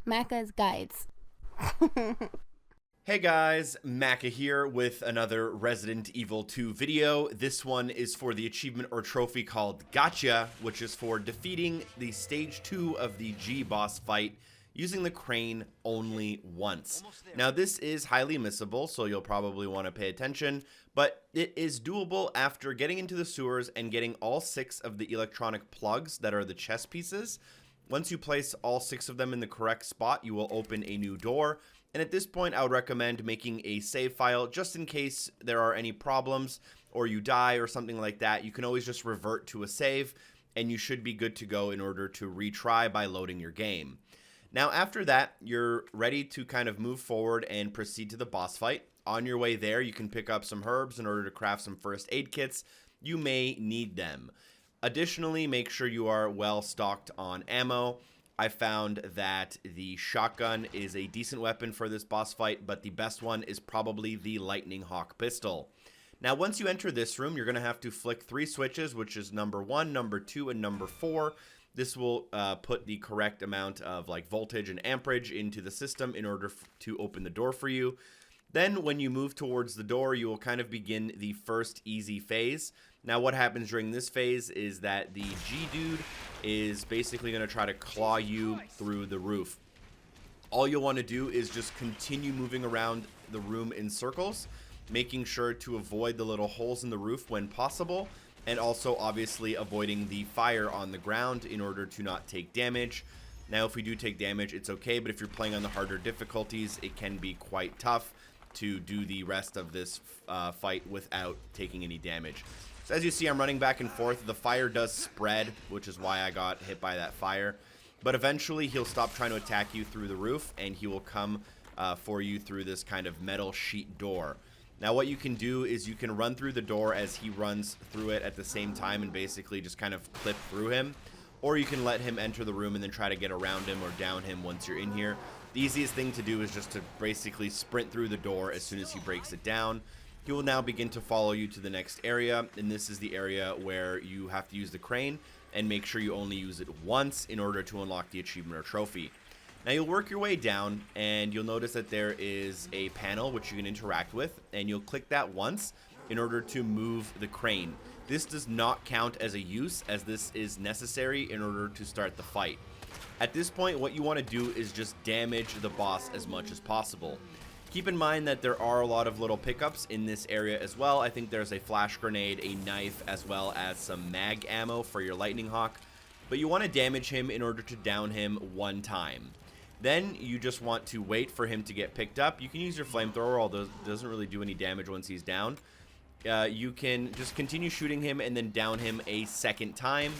Macca's Guides. Hey guys, Macca here with another Resident Evil 2 video. This one is for the achievement or trophy called Gotcha, which is for defeating the stage 2 of the G boss fight using the crane only once. Now this is highly missable, so you'll probably want to pay attention, but it is doable after getting into the sewers and getting all 6 of the electronic plugs that are the chess pieces. Once you place all 6 of them in the correct spot, you will open a new door. And at this point, I would recommend making a save file just in case there are any problems or you die or something like that. You can always just revert to a save and you should be good to go in order to retry by loading your game. Now, after that, you're ready to kind of move forward and proceed to the boss fight. On your way there, you can pick up some herbs in order to craft some first aid kits. You may need them. Additionally, make sure you are well stocked on ammo. I found that the shotgun is a decent weapon for this boss fight, but the best one is probably the Lightning Hawk pistol. Now, once you enter this room, you're going to have to flick 3 switches, which is number 1, number 2, and number 4. This will put the correct amount of voltage and amperage into the system in order to open the door for you. Then when you move towards the door, you will kind of begin the first easy phase. Now what happens during this phase is that the G dude is basically going to try to claw you through the roof. All you'll want to do is just continue moving around the room in circles, making sure to avoid the little holes in the roof when possible, and also obviously avoiding the fire on the ground in order to not take damage. Now if we do take damage, it's okay, but if you're playing on the harder difficulties, it can be quite tough to do the rest of this fight without taking any damage. So as you see, I'm running back and forth. The fire does spread, which is why I got hit by that fire. But eventually, he'll stop trying to attack you through the roof, and he will come for you through this kind of metal sheet door. Now, what you can do is you can run through the door as he runs through it at the same time and basically just kind of clip through him. Or you can let him enter the room and then try to get around him or down him once you're in here. The easiest thing to do is just to basically sprint through the door as soon as he breaks it down. He will now begin to follow you to the next area, and this is the area where you have to use the crane and make sure you only use it once in order to unlock the achievement or trophy. Now you'll work your way down and you'll notice that there is a panel which you can interact with, and you'll click that once in order to move the crane. This does not count as a use, as this is necessary in order to start the fight. At this point, what you want to do is just damage the boss as much as possible. Keep in mind that there are a lot of little pickups in this area as well. I think there's a flash grenade, a knife, as well as some mag ammo for your Lightning Hawk. But you want to damage him in order to down him one time. Then you just want to wait for him to get picked up. You can use your flamethrower, although it doesn't really do any damage once he's down. You can just continue shooting him and then down him a second time.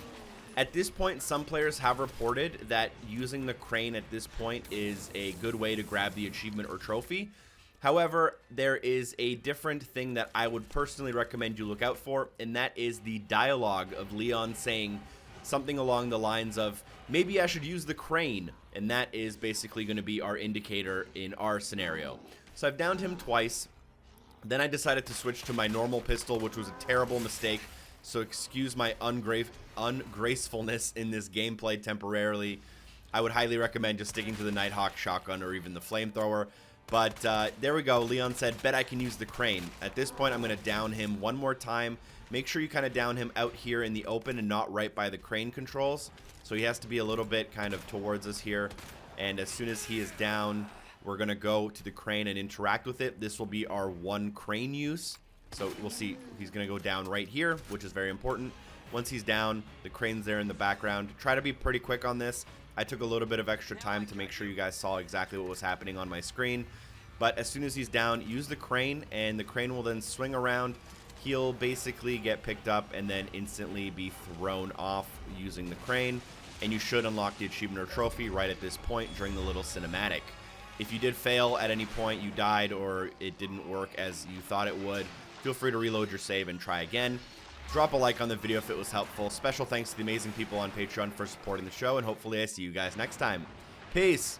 At this point, some players have reported that using the crane at this point is a good way to grab the achievement or trophy. However, there is a different thing that I would personally recommend you look out for, and that is the dialogue of Leon saying something along the lines of, maybe I should use the crane, and that is basically going to be our indicator in our scenario. So I've downed him twice. Then I decided to switch to my normal pistol, which was a terrible mistake. So excuse my ungracefulness in this gameplay temporarily. I would highly recommend just sticking to the Nighthawk shotgun or even the flamethrower. But there we go. Leon said, bet I can use the crane. At this point, I'm going to down him one more time. Make sure you kind of down him out here in the open and not right by the crane controls. So he has to be a little bit kind of towards us here. And as soon as he is down, we're going to go to the crane and interact with it. This will be our one crane use. So we'll see, he's going to go down right here, which is very important. Once he's down, the crane's there in the background. Try to be pretty quick on this. I took a little bit of extra time to make sure you guys saw exactly what was happening on my screen. But as soon as he's down, use the crane, and the crane will then swing around. He'll basically get picked up and then instantly be thrown off using the crane. And you should unlock the achievement or trophy right at this point during the little cinematic. If you did fail at any point, you died, or it didn't work as you thought it would, feel free to reload your save and try again. Drop a like on the video if it was helpful. Special thanks to the amazing people on Patreon for supporting the show, and hopefully I see you guys next time. Peace!